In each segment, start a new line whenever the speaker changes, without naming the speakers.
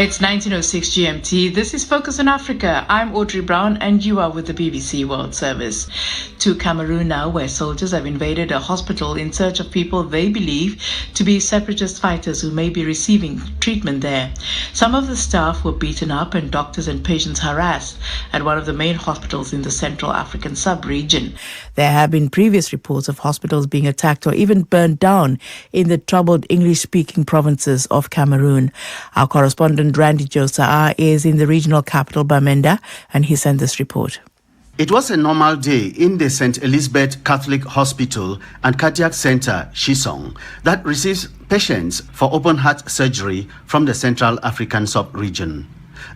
It's 19:06 GMT. This is Focus on Africa. I'm Audrey Brown and you are with the BBC World Service. To Cameroon now, where soldiers have invaded a hospital in search of people they believe to be separatist fighters who may be receiving treatment there. Some of the staff were beaten up and doctors and patients harassed at one of the main hospitals in the Central African sub-region. There have been previous reports of hospitals being attacked or even burned down in the troubled English-speaking provinces of Cameroon. Our correspondent Randy Josa is in the regional capital Bamenda, and he sent this report.
It was a normal day in the St. Elizabeth Catholic Hospital and Cardiac Center, Sisong, that receives patients for open heart surgery from the Central African sub-region.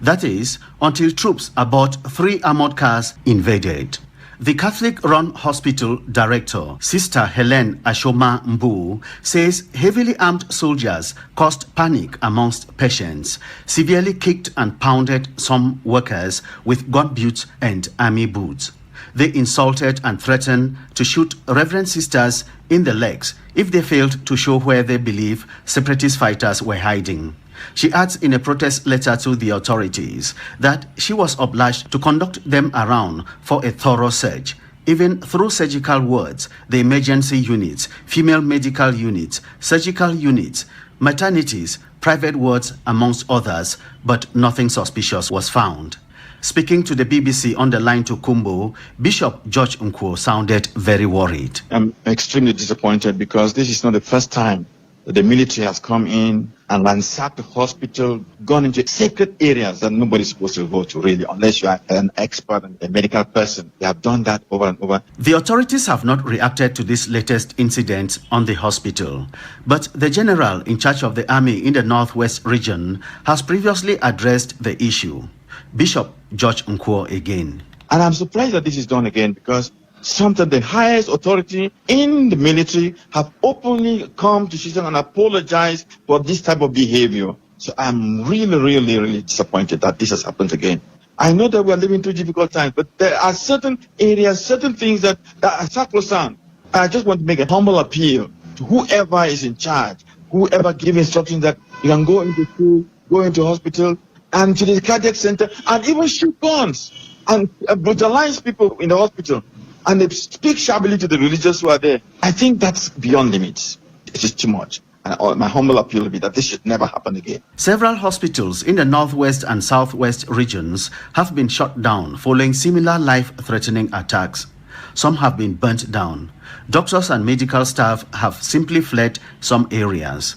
That is, until troops aboard 3 armored cars invaded. The Catholic-run hospital director, Sister Helen Ashoma Mbu, says heavily armed soldiers caused panic amongst patients, severely kicked and pounded some workers with gun butts and army boots. They insulted and threatened to shoot Reverend sisters in the legs if they failed to show where they believe separatist fighters were hiding. She adds in a protest letter to the authorities that she was obliged to conduct them around for a thorough search, even through surgical wards, the emergency units, female medical units, surgical units, maternities, private wards, amongst others, but nothing suspicious was found. Speaking to the BBC on the line to Kumbo, Bishop George Nkwo sounded very worried.
I'm extremely disappointed because this is not the first time that the military has come in and ransacked the hospital, gone into sacred areas that nobody's supposed to go to, really, unless you are an expert and a medical person. They have done that over and over.
The authorities have not reacted to this latest incident on the hospital, but the general in charge of the army in the Northwest region has previously addressed the issue. Bishop George Nkwo again.
And I'm surprised that this is done again because sometimes the highest authority in the military have openly come to Sisong and apologized for this type of behavior. So I'm really disappointed that this has happened again. I know that we are living through difficult times, but there are certain areas, certain things that are sacrosanct. I just want to make a humble appeal to whoever is in charge, whoever gives instructions that you can go into school, go into hospital, and to the cardiac center, and even shoot guns and brutalize people in the hospital. And they speak shabbily to the religious who are there. I think that's beyond limits. It is too much. And my humble appeal will be that this should never happen again.
Several hospitals in the Northwest and Southwest regions have been shut down following similar life-threatening attacks. Some have been burnt down. Doctors and medical staff have simply fled some areas.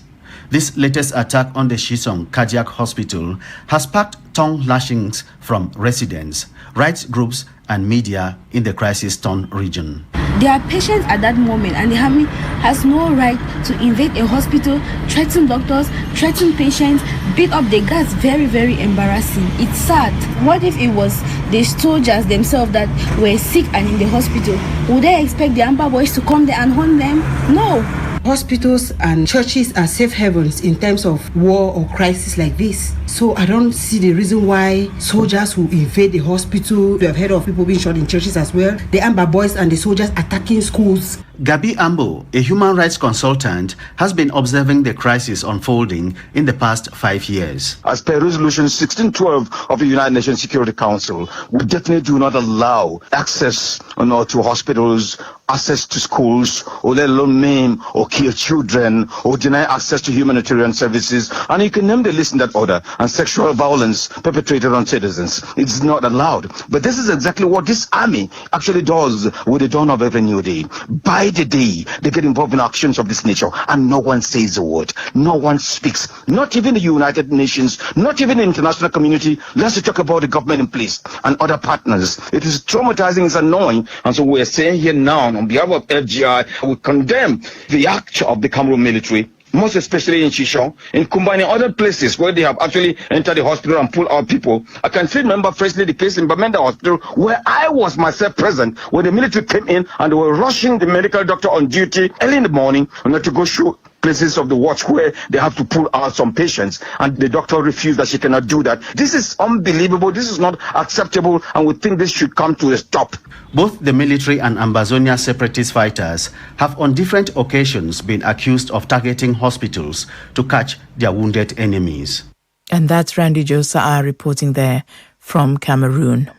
This latest attack on the Sisong Cardiac Hospital has sparked tongue lashings from residents, rights groups, and media in the crisis-torn region.
There are patients at that moment, and the army has no right to invade a hospital, threaten doctors, threaten patients, beat up the guards. Very embarrassing. It's sad. What if it was the soldiers themselves that were sick and in the hospital? Would they expect the Amber Boys to come there and hunt them? No.
Hospitals and churches are safe havens in times of war or crisis like this. So I don't see the reason why soldiers will invade the hospital. We have heard of people being shot in churches as well. The Amber Boys and the soldiers attacking schools.
Gabi Ambo, a human rights consultant, has been observing the crisis unfolding in the past 5 years.
As per Resolution 1612 of the United Nations Security Council, we definitely do not allow access to hospitals, access to schools, or let alone maim or kill children, or deny access to humanitarian services. And you can name the list in that order. And sexual violence perpetrated on citizens. It's not allowed. But this is exactly what this army actually does with the dawn of every new day. By the day, they get involved in actions of this nature, and no one says a word. No one speaks. Not even the United Nations, not even the international community. Let's talk about the government in place and other partners. It is traumatizing, it's annoying. And so we're saying here now, on behalf of FGI, we condemn the act of the Cameroon military, most especially in Sisong, in combining other places where they have actually entered the hospital and pulled out people. I can still remember freshly the case in Bamenda Hospital where I was myself present when the military came in and they were rushing the medical doctor on duty early in the morning to go shoot places of the watch where they have to pull out some patients, and the doctor refused that she cannot do that. This is unbelievable. This is not acceptable, and we think this should come to a stop.
Both the military and Ambazonia separatist fighters have on different occasions been accused of targeting hospitals to catch their wounded enemies.
And that's Randy Josa reporting there from Cameroon.